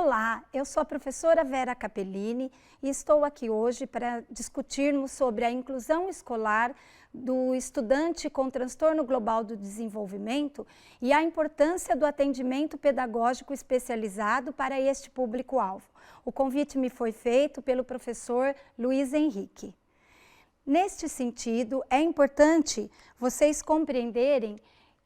Olá, eu sou a professora Vera Capellini e estou aqui hoje para discutirmos sobre a inclusão escolar do estudante com transtorno global do desenvolvimento e a importância do atendimento pedagógico especializado para este público-alvo. O convite me foi feito pelo professor Luiz Henrique. Neste sentido, é importante vocês compreenderem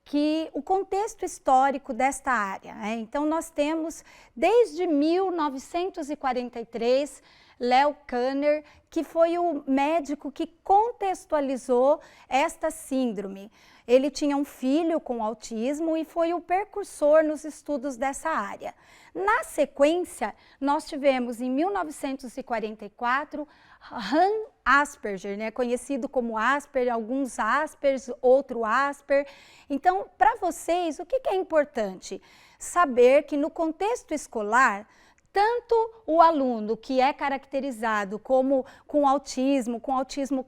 que o contexto histórico desta área, então nós temos desde 1943 Leo Kanner, que foi o médico que contextualizou esta síndrome. Ele tinha um filho com autismo e foi o precursor nos estudos dessa área. Na sequência, nós tivemos em 1944 Han Asperger, conhecido como Asper, alguns Aspers, outro Asper. Então, para vocês, o que é importante? Saber que no contexto escolar, tanto o aluno que é caracterizado como com autismo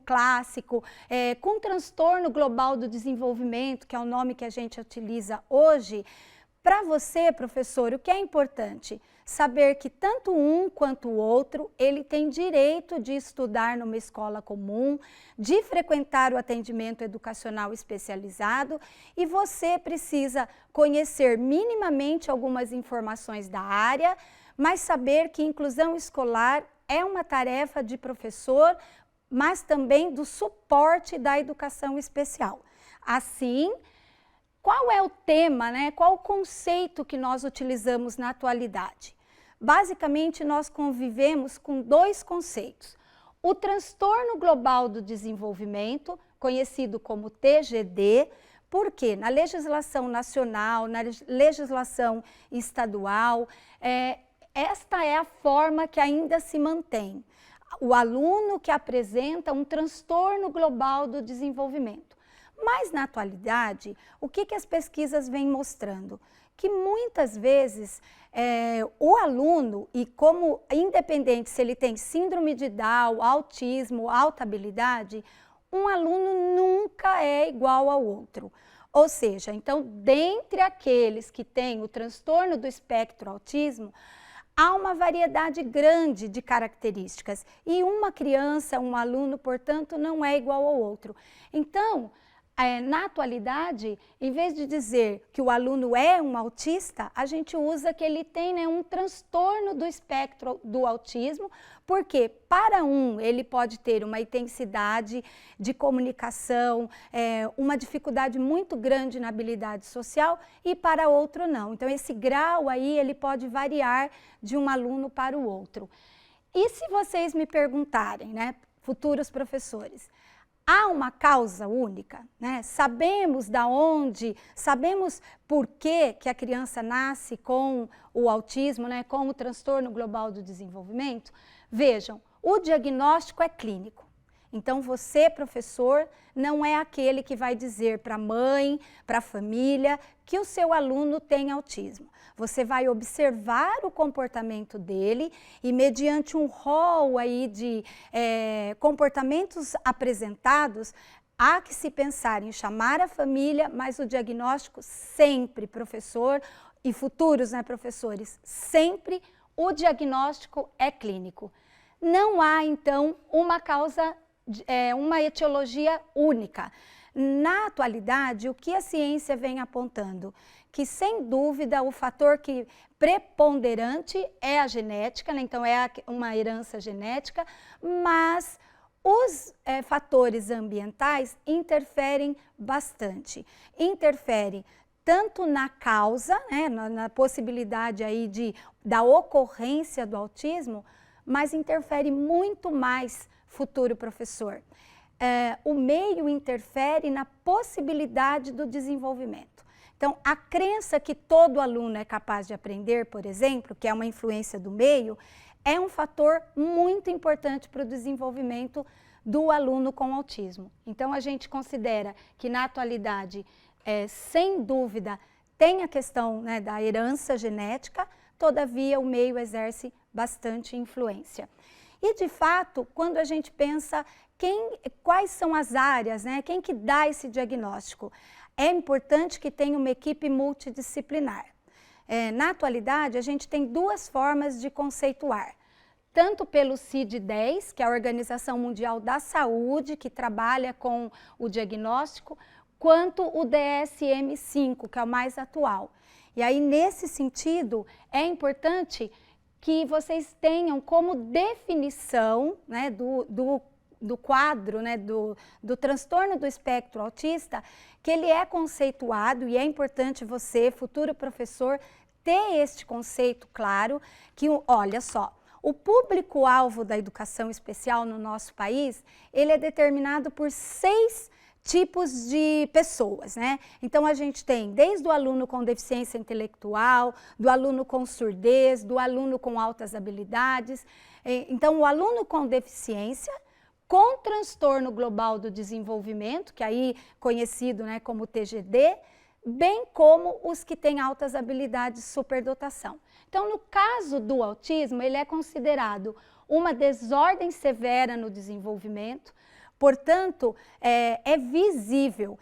clássico, com transtorno global do desenvolvimento, que é o nome que a gente utiliza hoje, para você, professor, o que é importante? Saber que tanto um quanto o outro, ele tem direito de estudar numa escola comum, de frequentar o atendimento educacional especializado e você precisa conhecer minimamente algumas informações da área, mas saber que inclusão escolar é uma tarefa de professor, mas também do suporte da educação especial. Assim, qual é o tema, qual o conceito que nós utilizamos na atualidade? Basicamente, nós convivemos com dois conceitos. O transtorno global do desenvolvimento, conhecido como TGD, porque na legislação nacional, na legislação estadual, esta é a forma que ainda se mantém. O aluno que apresenta um transtorno global do desenvolvimento. Mas, na atualidade, o que as pesquisas vêm mostrando? Que muitas vezes o aluno, e como independente se ele tem síndrome de Down, autismo, alta habilidade, um aluno nunca é igual ao outro. Ou seja, então, dentre aqueles que têm o transtorno do espectro autismo, há uma variedade grande de características e uma criança, um aluno, portanto, não é igual ao outro. Então, na atualidade, em vez de dizer que o aluno é um autista, a gente usa que ele tem um transtorno do espectro do autismo, porque para um ele pode ter uma intensidade de comunicação, uma dificuldade muito grande na habilidade social e para outro não. Então esse grau aí ele pode variar de um aluno para o outro. E se vocês me perguntarem, futuros professores, há uma causa única, sabemos da onde, sabemos por que a criança nasce com o autismo, com o transtorno global do desenvolvimento? Vejam, o diagnóstico é clínico. Então você, professor, não é aquele que vai dizer para a mãe, para a família, que o seu aluno tem autismo. Você vai observar o comportamento dele e mediante um rol aí de comportamentos apresentados, há que se pensar em chamar a família, mas o diagnóstico sempre, professor e futuros professores, sempre o diagnóstico é clínico. Não há, então, uma causa, uma etiologia única. Na atualidade, o que a ciência vem apontando? Que, sem dúvida, o fator preponderante é a genética, então é uma herança genética, mas os fatores ambientais interferem bastante. Interferem tanto na causa, na possibilidade aí da ocorrência do autismo, mas interfere muito mais, futuro professor. O meio interfere na possibilidade do desenvolvimento. Então, a crença que todo aluno é capaz de aprender, por exemplo, que é uma influência do meio, é um fator muito importante para o desenvolvimento do aluno com autismo. Então, a gente considera que, na atualidade, sem dúvida, tem a questão da herança genética, todavia o meio exerce bastante influência. E, de fato, quando a gente pensa quais são as áreas, quem que dá esse diagnóstico? É importante que tenha uma equipe multidisciplinar. na atualidade, a gente tem duas formas de conceituar. Tanto pelo CID-10, que é a Organização Mundial da Saúde, que trabalha com o diagnóstico, quanto o DSM-5, que é o mais atual. E aí, nesse sentido, é importante que vocês tenham como definição, né, do quadro, né, do transtorno do espectro autista, que ele é conceituado, e é importante você, futuro professor, ter este conceito claro, que, olha só, o público-alvo da educação especial no nosso país, ele é determinado por 6 tipos de pessoas, né? Então, a gente tem desde o aluno com deficiência intelectual, do aluno com surdez, do aluno com altas habilidades. Então, o aluno com deficiência, com transtorno global do desenvolvimento, que aí conhecido, né, como TGD, bem como os que têm altas habilidades de superdotação. Então, no caso do autismo, ele é considerado uma desordem severa no desenvolvimento, portanto, é visível.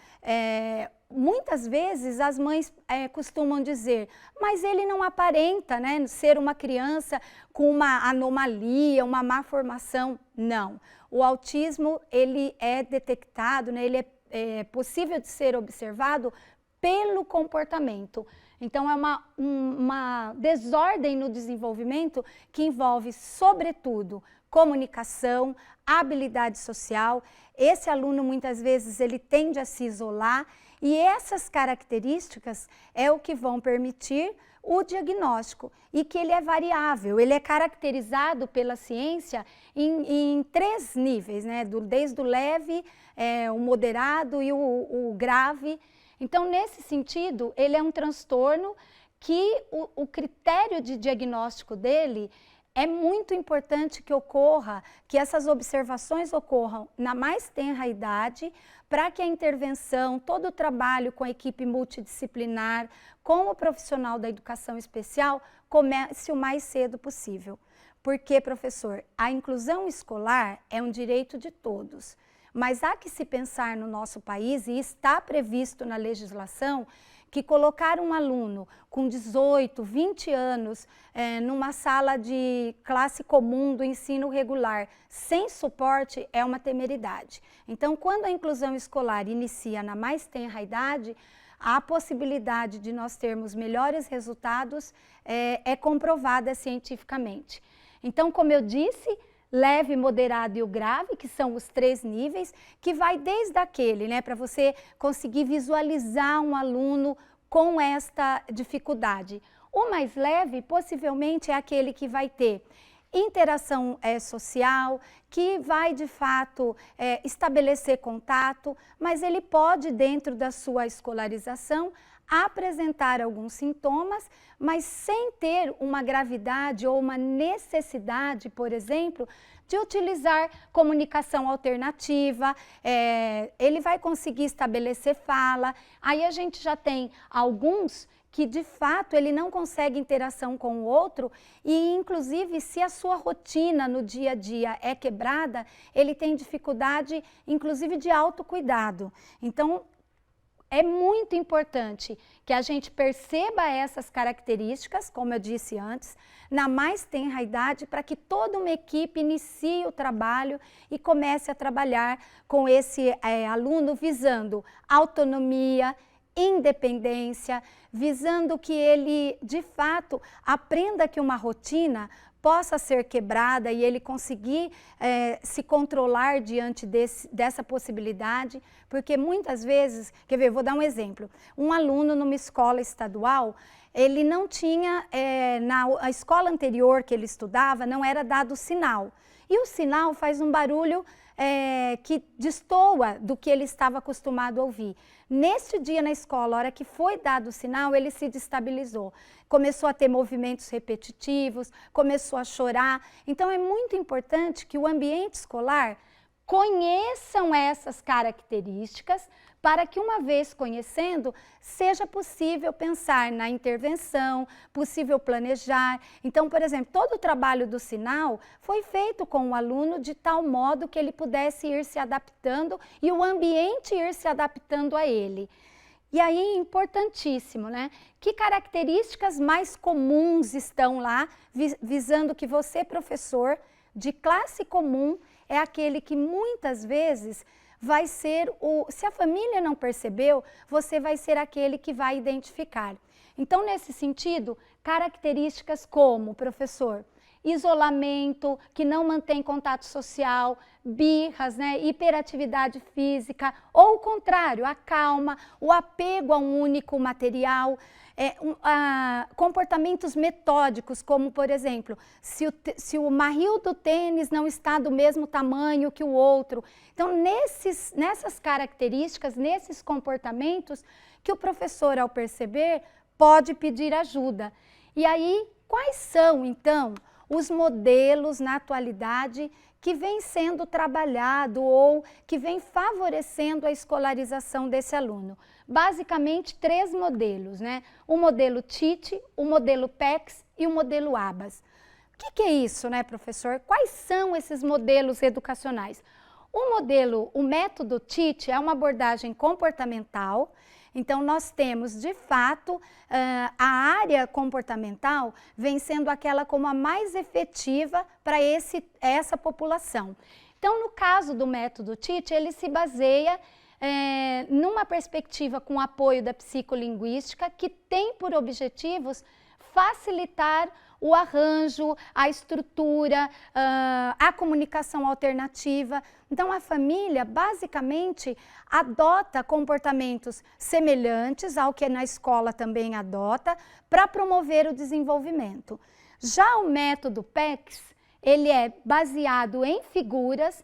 Muitas vezes as mães costumam dizer, mas ele não aparenta, né, ser uma criança com uma anomalia, uma má formação. Não. O autismo, ele é detectado, né, ele é possível de ser observado pelo comportamento. Então, é uma desordem no desenvolvimento que envolve, sobretudo, comunicação, habilidade social. Esse aluno, muitas vezes, ele tende a se isolar e essas características é o que vão permitir o diagnóstico e que ele é variável, ele é caracterizado pela ciência em 3 níveis, né? Desde o leve, o moderado e o grave. Então, nesse sentido, ele é um transtorno que o critério de diagnóstico dele é muito importante que ocorra, que essas observações ocorram na mais tenra idade, para que a intervenção, todo o trabalho com a equipe multidisciplinar, com o profissional da educação especial, comece o mais cedo possível. Porque, professor, a inclusão escolar é um direito de todos. Mas há que se pensar no nosso país, e está previsto na legislação, que colocar um aluno com 18, 20 anos numa sala de classe comum do ensino regular, sem suporte, é uma temeridade. Então, quando a inclusão escolar inicia na mais tenra idade, a possibilidade de nós termos melhores resultados é comprovada cientificamente. Então, como eu disse, leve, moderado e o grave, que são os 3 níveis, que vai desde aquele, né, para você conseguir visualizar um aluno com esta dificuldade. O mais leve, possivelmente, é aquele que vai ter interação social, que vai, de fato, estabelecer contato, mas ele pode, dentro da sua escolarização, apresentar alguns sintomas, mas sem ter uma gravidade ou uma necessidade, por exemplo, de utilizar comunicação alternativa, ele vai conseguir estabelecer fala. Aí a gente já tem alguns que, de fato, ele não consegue interação com o outro e, inclusive, se a sua rotina no dia a dia é quebrada, ele tem dificuldade, inclusive, de autocuidado. Então, é muito importante que a gente perceba essas características, como eu disse antes, na mais tenra idade, para que toda uma equipe inicie o trabalho e comece a trabalhar com esse aluno visando autonomia, independência, visando que ele, de fato, aprenda que uma rotina possa ser quebrada e ele conseguir se controlar diante dessa possibilidade, porque muitas vezes, quer ver, vou dar um exemplo, um aluno numa escola estadual, ele não tinha, na escola anterior que ele estudava, não era dado sinal, e o sinal faz um barulho que destoa do que ele estava acostumado a ouvir. Neste dia na escola, a hora que foi dado o sinal, ele se destabilizou. Começou a ter movimentos repetitivos, começou a chorar. Então, é muito importante que o ambiente escolar conheçam essas características para que, uma vez conhecendo, seja possível pensar na intervenção, possível planejar. Então, por exemplo, todo o trabalho do sinal foi feito com o aluno de tal modo que ele pudesse ir se adaptando e o ambiente ir se adaptando a ele. E aí, importantíssimo, né? Que características mais comuns estão lá, visando que você, professor de classe comum, é aquele que muitas vezes vai ser se a família não percebeu, você vai ser aquele que vai identificar. Então, nesse sentido, características como, professor, isolamento, que não mantém contato social, birras, né, hiperatividade física, ou o contrário, a calma, o apego a um único material, comportamentos metódicos, como, por exemplo, se o marril do tênis não está do mesmo tamanho que o outro. Então, nessas características, nesses comportamentos, que o professor, ao perceber, pode pedir ajuda. E aí, quais são, então, os modelos na atualidade que vem sendo trabalhado ou que vem favorecendo a escolarização desse aluno? Basicamente, 3 modelos, né? O modelo TIT, o modelo PECS e o modelo ABAS. O que é isso, né, professor? Quais são esses modelos educacionais? O método TIT é uma abordagem comportamental. Então, nós temos, de fato, a área comportamental vem sendo aquela como a mais efetiva para essa população. Então, no caso do método TIT, ele se baseia numa perspectiva com apoio da psicolinguística, que tem por objetivos facilitar o arranjo, a estrutura, a comunicação alternativa. Então, a família, basicamente, adota comportamentos semelhantes ao que na escola também adota, para promover o desenvolvimento. Já o método PECS, ele é baseado em figuras.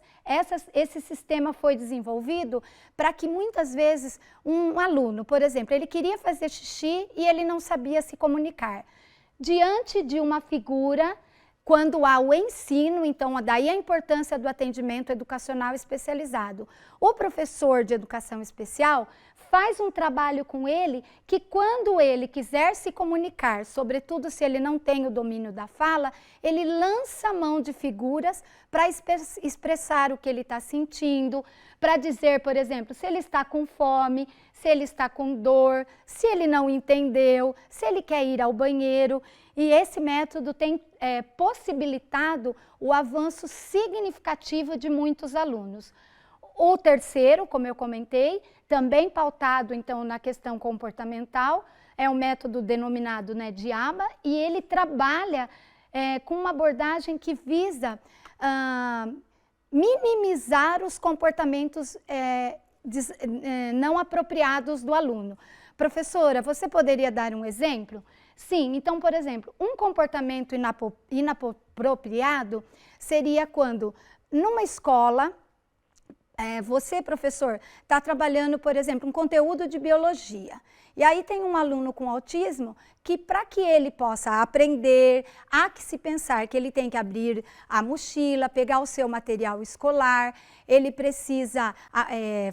Esse sistema foi desenvolvido para que muitas vezes um aluno, por exemplo, ele queria fazer xixi e ele não sabia se comunicar. Diante de uma figura, quando há o ensino, então daí a importância do atendimento educacional especializado. O professor de educação especial faz um trabalho com ele que, quando ele quiser se comunicar, sobretudo se ele não tem o domínio da fala, ele lança a mão de figuras para expressar o que ele está sentindo, para dizer, por exemplo, se ele está com fome, se ele está com dor, se ele não entendeu, se ele quer ir ao banheiro. E esse método tem possibilitado o avanço significativo de muitos alunos. O terceiro, como eu comentei, também pautado então na questão comportamental, é um método denominado, né, de ABA, e ele trabalha com uma abordagem que visa minimizar os comportamentos não apropriados do aluno. Professora, você poderia dar um exemplo? Sim, então, por exemplo, um comportamento inapropriado seria quando, numa escola, você, professor, está trabalhando, por exemplo, um conteúdo de biologia. E aí tem um aluno com autismo que, para que ele possa aprender, há que se pensar que ele tem que abrir a mochila, pegar o seu material escolar, ele precisa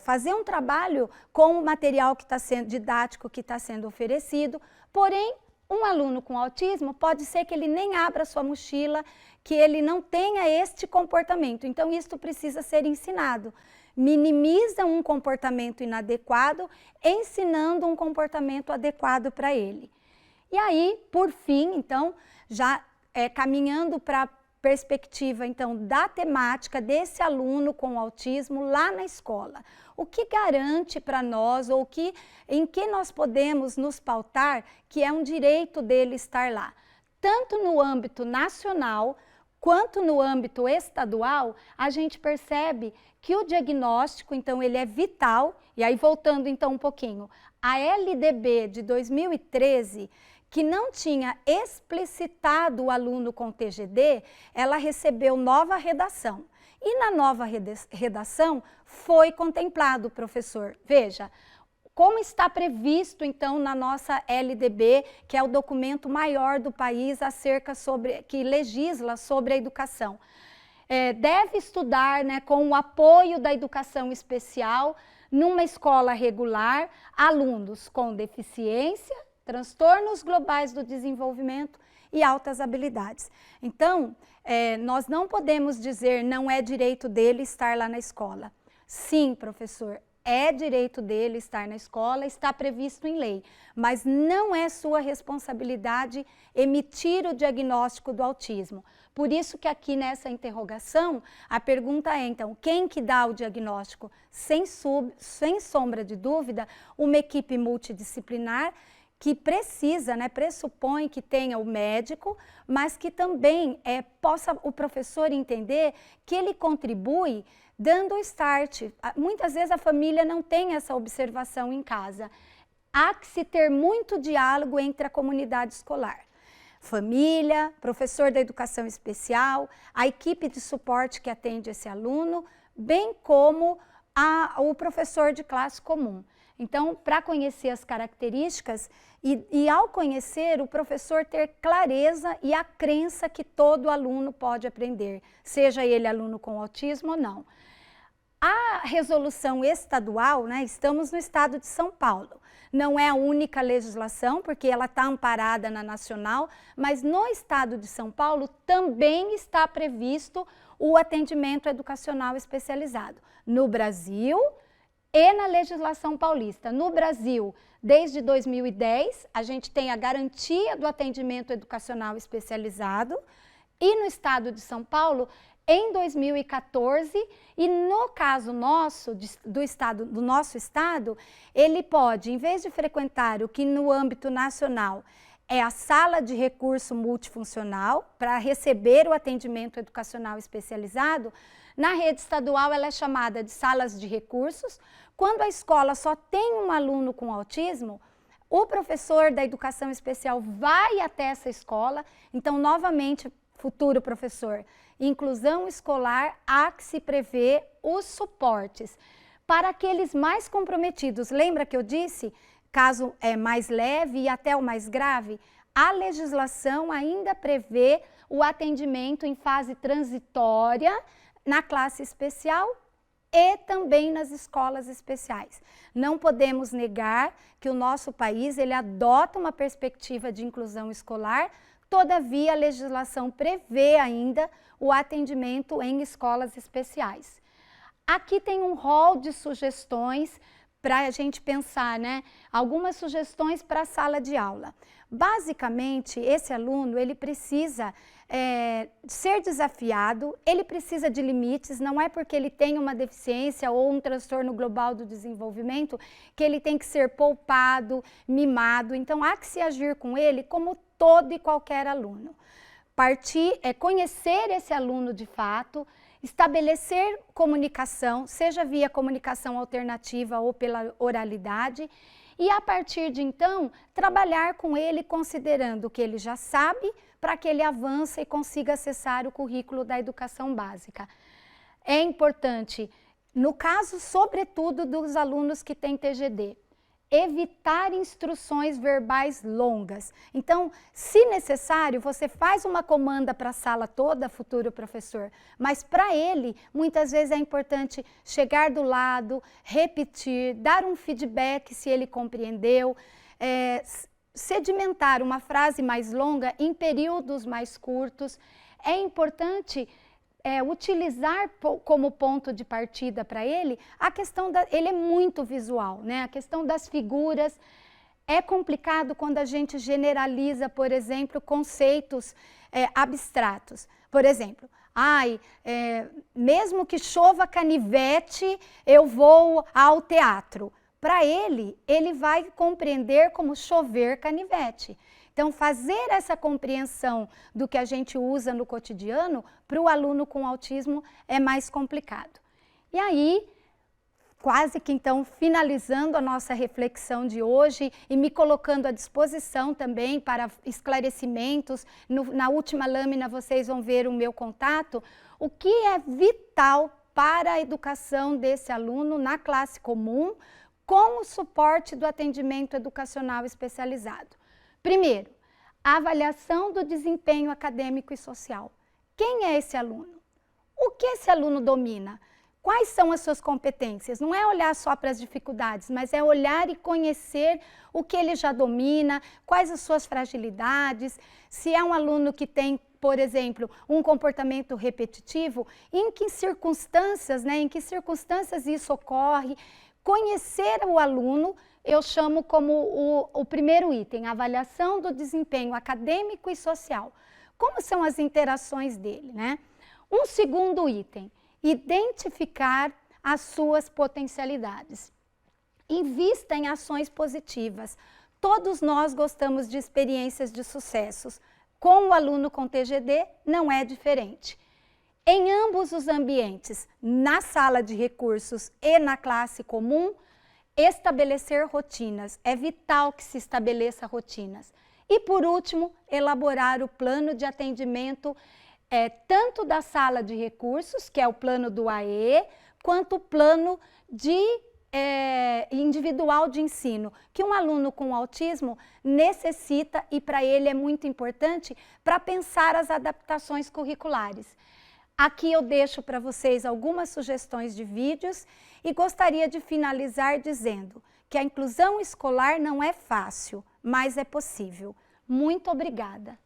fazer um trabalho com o material que está sendo didático, que está sendo oferecido. Porém, um aluno com autismo pode ser que ele nem abra sua mochila, que ele não tenha este comportamento. Então, isso precisa ser ensinado. Minimiza um comportamento inadequado, ensinando um comportamento adequado para ele. E aí, por fim, então, já caminhando para a perspectiva, então, da temática desse aluno com autismo lá na escola. O que garante para nós, ou em que nós podemos nos pautar que é um direito dele estar lá? Tanto no âmbito nacional, quanto no âmbito estadual, a gente percebe que o diagnóstico, então, ele é vital. E aí, voltando então um pouquinho, a LDB de 2013, que não tinha explicitado o aluno com TGD, ela recebeu nova redação. E na nova redação foi contemplado, professor. Veja, como está previsto, então, na nossa LDB, que é o documento maior do país que legisla sobre a educação. Deve estudar, né, com o apoio da educação especial, numa escola regular, alunos com deficiência, transtornos globais do desenvolvimento e altas habilidades. Então, nós não podemos dizer não é direito dele estar lá na escola. Sim, professor, é direito dele estar na escola, está previsto em lei, mas não é sua responsabilidade emitir o diagnóstico do autismo. Por isso que aqui nessa interrogação, a pergunta é, então, quem que dá o diagnóstico? Sem sombra de dúvida, uma equipe multidisciplinar que precisa, né, pressupõe que tenha o médico, mas que também possa o professor entender que ele contribui dando o start. Muitas vezes a família não tem essa observação em casa. Há que se ter muito diálogo entre a comunidade escolar. Família, professor da educação especial, a equipe de suporte que atende esse aluno, bem como o professor de classe comum. Então, para conhecer as características e ao conhecer, o professor ter clareza e a crença que todo aluno pode aprender, seja ele aluno com autismo ou não. A resolução estadual, né, estamos no estado de São Paulo, não é a única legislação, porque ela está amparada na nacional, mas no estado de São Paulo também está previsto o atendimento educacional especializado. No Brasil e na legislação paulista. No Brasil, desde 2010, a gente tem a garantia do atendimento educacional especializado e no estado de São Paulo, em 2014, e no caso nosso, do nosso estado, ele pode, em vez de frequentar o que no âmbito nacional é a sala de recurso multifuncional, para receber o atendimento educacional especializado, na rede estadual ela é chamada de salas de recursos. Quando a escola só tem um aluno com autismo, o professor da educação especial vai até essa escola. Então, novamente, futuro professor, inclusão escolar, há que se prever os suportes para aqueles mais comprometidos. Lembra que eu disse, caso é mais leve e até o mais grave, a legislação ainda prevê o atendimento em fase transitória na classe especial e também nas escolas especiais. Não podemos negar que o nosso país ele adota uma perspectiva de inclusão escolar. Todavia, a legislação prevê ainda o atendimento em escolas especiais. Aqui tem um rol de sugestões para a gente pensar, né? Algumas sugestões para a sala de aula. Basicamente, esse aluno, ele precisa ser desafiado, ele precisa de limites, não é porque ele tem uma deficiência ou um transtorno global do desenvolvimento que ele tem que ser poupado, mimado. Então, há que se agir com ele como todo e qualquer aluno. Conhecer esse aluno de fato, estabelecer comunicação, seja via comunicação alternativa ou pela oralidade, e a partir de então, trabalhar com ele considerando o que ele já sabe, para que ele avance e consiga acessar o currículo da educação básica. É importante, no caso, sobretudo, dos alunos que têm TGD, evitar instruções verbais longas. Então, se necessário, você faz uma comanda para a sala toda, futuro professor, mas para ele, muitas vezes é importante chegar do lado, repetir, dar um feedback se ele compreendeu, sedimentar uma frase mais longa em períodos mais curtos. É importante utilizar como ponto de partida para ele a questão ele é muito visual, né? A questão das figuras. É complicado quando a gente generaliza, por exemplo, conceitos abstratos. Por exemplo, mesmo que chova canivete, eu vou ao teatro. Para ele vai compreender como chover canivete. Então, fazer essa compreensão do que a gente usa no cotidiano para o aluno com autismo é mais complicado. E aí, quase que então finalizando a nossa reflexão de hoje e me colocando à disposição também para esclarecimentos, na última lâmina vocês vão ver o meu contato, o que é vital para a educação desse aluno na classe comum, com o suporte do atendimento educacional especializado. Primeiro, a avaliação do desempenho acadêmico e social. Quem é esse aluno? O que esse aluno domina? Quais são as suas competências? Não é olhar só para as dificuldades, mas é olhar e conhecer o que ele já domina, quais as suas fragilidades, se é um aluno que tem, por exemplo, um comportamento repetitivo, em que circunstâncias, né, em que circunstâncias isso ocorre, Conhecer o aluno, eu chamo como o primeiro item, a avaliação do desempenho acadêmico e social. Como são as interações dele, né? Um segundo item, identificar as suas potencialidades. Invista em ações positivas. Todos nós gostamos de experiências de sucessos. Com o aluno com TGD, não é diferente. Em ambos os ambientes, na sala de recursos e na classe comum, estabelecer rotinas. É vital que se estabeleça rotinas. E, por último, elaborar o plano de atendimento tanto da sala de recursos, que é o plano do AE, quanto o plano individual de ensino, que um aluno com autismo necessita e para ele é muito importante para pensar as adaptações curriculares. Aqui eu deixo para vocês algumas sugestões de vídeos e gostaria de finalizar dizendo que a inclusão escolar não é fácil, mas é possível. Muito obrigada!